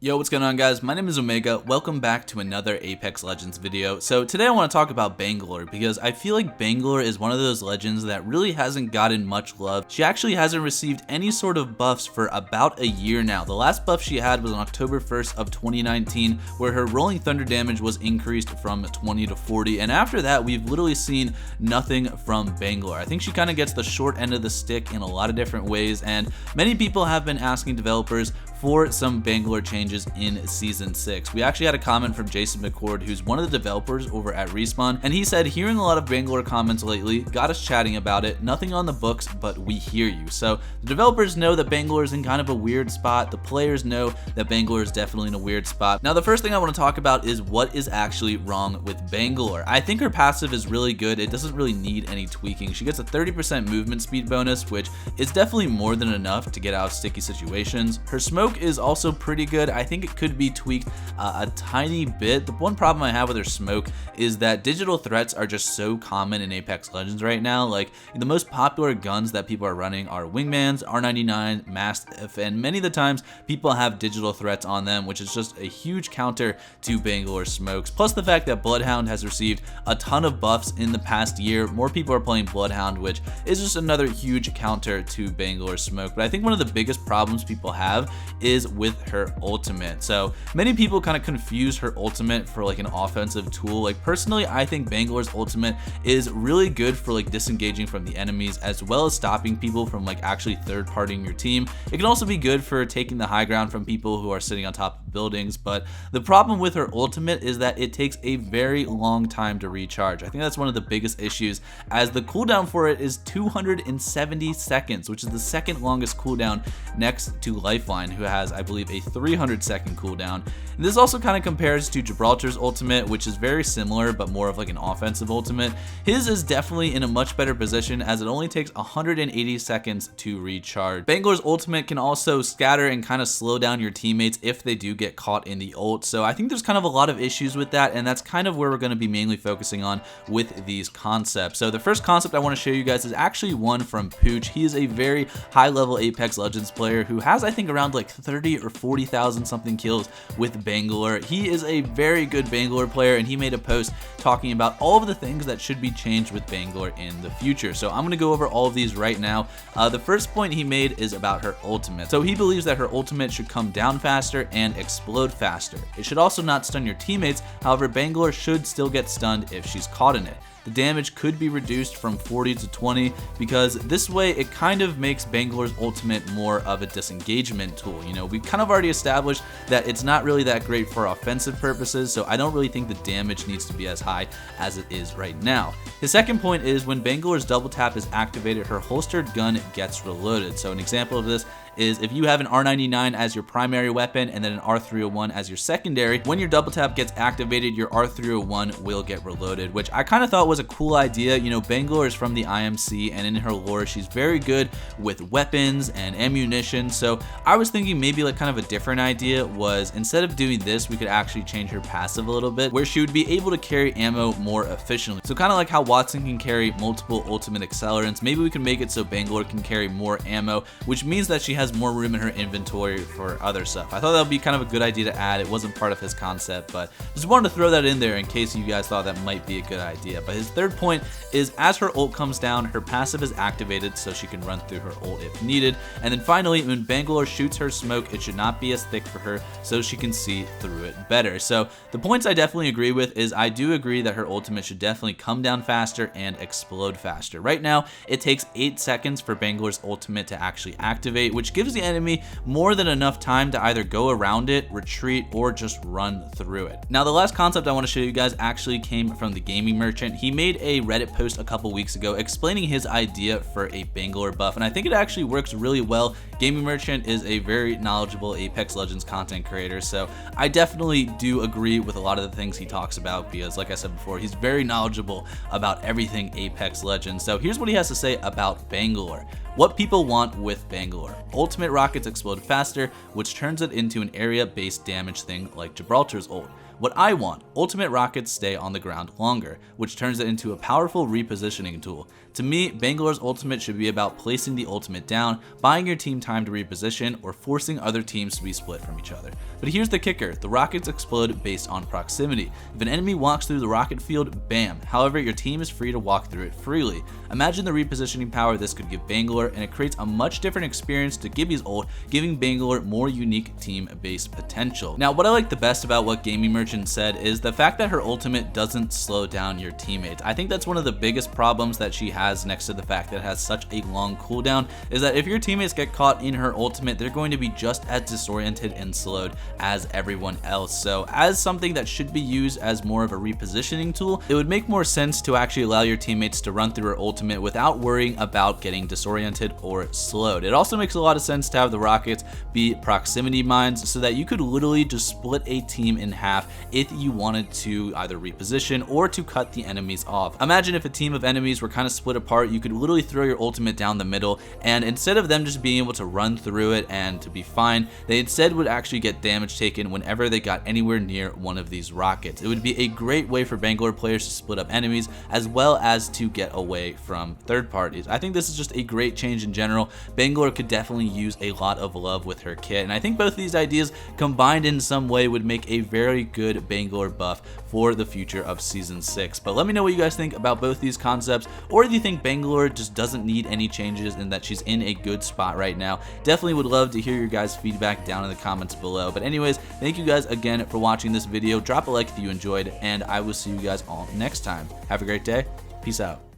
Yo, what's going on, guys? My name is Omega. Welcome back to another Apex Legends video. So today I want to talk about Bangalore because I feel like Bangalore is one of those legends that really hasn't gotten much love. She actually hasn't received any sort of buffs for about a year now. The last buff she had was on October 1st of 2019, where her rolling thunder damage was increased from 20 to 40, and after that we've literally seen nothing from Bangalore. I think she kind of gets the short end of the stick in a lot of different ways, and many people have been asking developers for some Bangalore changes in Season 6. We actually had a comment from Jason McCord, who's one of the developers over at Respawn, and he said, hearing a lot of Bangalore comments lately got us chatting about it. Nothing on the books, but we hear you. So the developers know that Bangalore is in kind of a weird spot. The players know that Bangalore is definitely in a weird spot. Now, the first thing I want to talk about is what is actually wrong with Bangalore. I think her passive is really good. It doesn't really need any tweaking. She gets a 30% movement speed bonus, which is definitely more than enough to get out of sticky situations. Her smoke is also pretty good. I think it could be tweaked a tiny bit. The one problem I have with her smoke is that digital threats are just so common in Apex Legends right now. Like, the most popular guns that people are running are Wingmans, R99, Mastiff, and many of the times people have digital threats on them, which is just a huge counter to Bangalore smokes. Plus the fact that Bloodhound has received a ton of buffs in the past year. More people are playing Bloodhound, which is just another huge counter to Bangalore smoke. But I think one of the biggest problems people have is with her ultimate. So many people kind of confuse her ultimate for like an offensive tool. Like, personally, I think Bangalore's ultimate is really good for like disengaging from the enemies, as well as stopping people from like actually third-partying your team. It can also be good for taking the high ground from people who are sitting on top of buildings, but the problem with her ultimate is that it takes a very long time to recharge. I think that's one of the biggest issues, as the cooldown for it is 270 seconds, which is the second longest cooldown next to Lifeline, who has, I believe, a 300-second cooldown. And this also kind of compares to Gibraltar's ultimate, which is very similar but more of like an offensive ultimate. His is definitely in a much better position, as it only takes 180 seconds to recharge. Bangalore's ultimate can also scatter and kind of slow down your teammates if they do get caught in the ult. So I think there's kind of a lot of issues with that, and that's kind of where we're going to be mainly focusing on with these concepts. So the first concept I want to show you guys is actually one from Pooch. He is a very high-level Apex Legends player who has, I think, around like 30 or 40,000 something kills with Bangalore. He is a very good Bangalore player, and he made a post talking about all of the things that should be changed with Bangalore in the future. So I'm going to go over all of these right now. The first point he made is about her ultimate. So he believes that her ultimate should come down faster and explode faster. It should also not stun your teammates. However, Bangalore should still get stunned if she's caught in it. The damage could be reduced from 40 to 20 because this way it kind of makes Bangalore's ultimate more of a disengagement tool. You know, we kind of already established that it's not really that great for offensive purposes, so I don't really think the damage needs to be as high as it is right now. His second point is when Bangalore's double tap is activated, her holstered gun gets reloaded. So an example of this is if you have an R99 as your primary weapon and then an R301 as your secondary, when your double tap gets activated, your R301 will get reloaded, which I kind of thought was a cool idea. You know, Bangalore is from the IMC, and in her lore, she's very good with weapons and ammunition. So I was thinking maybe like kind of a different idea was, instead of doing this, we could actually change her passive a little bit, where she would be able to carry ammo more efficiently. So kind of like how Watson can carry multiple ultimate accelerants, maybe we can make it so Bangalore can carry more ammo, which means that she has more room in her inventory for other stuff. I thought that would be kind of a good idea to add. It wasn't part of his concept, but just wanted to throw that in there in case you guys thought that might be a good idea. But his third point is as her ult comes down, her passive is activated so she can run through her ult if needed. And then finally, when Bangalore shoots her smoke, it should not be as thick for her so she can see through it better. So the points I definitely agree with is I do agree that her ultimate should definitely come down faster and explode faster. Right now, it takes 8 seconds for Bangalore's ultimate to actually activate, which gives the enemy more than enough time to either go around it, retreat, or just run through it. Now, the last concept I want to show you guys actually came from the gaming merchant. He made a Reddit post a couple weeks ago explaining his idea for a Bangalore buff, and I think it actually works really well. Gaming merchant is a very knowledgeable Apex Legends content creator, so I definitely do agree with a lot of the things he talks about because, like I said before, he's very knowledgeable about everything Apex Legends. So here's what he has to say about Bangalore. What people want with Bangalore: ultimate rockets explode faster, which turns it into an area-based damage thing like Gibraltar's ult. What I want: ultimate rockets stay on the ground longer, which turns it into a powerful repositioning tool. To me, Bangalore's ultimate should be about placing the ultimate down, buying your team time time to reposition or forcing other teams to be split from each other. But here's the kicker, the rockets explode based on proximity. If an enemy walks through the rocket field, bam. However, your team is free to walk through it freely. Imagine the repositioning power this could give Bangalore, and it creates a much different experience to Gibby's ult, giving Bangalore more unique team-based potential. Now, what I like the best about what Gaming Merchant said is the fact that her ultimate doesn't slow down your teammates. I think that's one of the biggest problems that she has, next to the fact that it has such a long cooldown, is that if your teammates get caught in her ultimate, they're going to be just as disoriented and slowed as everyone else. So as something that should be used as more of a repositioning tool, it would make more sense to actually allow your teammates to run through her ultimate without worrying about getting disoriented or slowed. It also makes a lot of sense to have the rockets be proximity mines so that you could literally just split a team in half if you wanted to either reposition or to cut the enemies off. Imagine if a team of enemies were kind of split apart, you could literally throw your ultimate down the middle, and instead of them just being able to run through it and to be fine, they instead would actually get damage taken whenever they got anywhere near one of these rockets. It would be a great way for Bangalore players to split up enemies as well as to get away from third parties. I think this is just a great change in general. Bangalore could definitely use a lot of love with her kit, and I think both of these ideas combined in some way would make a very good Bangalore buff for the future of Season 6. But let me know what you guys think about both these concepts, or do you think Bangalore just doesn't need any changes and that she's in a good spot right now? Definitely would love to hear your guys' feedback down in the comments below. But anyways, thank you guys again for watching this video. Drop a like if you enjoyed, and I will see you guys all next time. Have a great day. Peace out.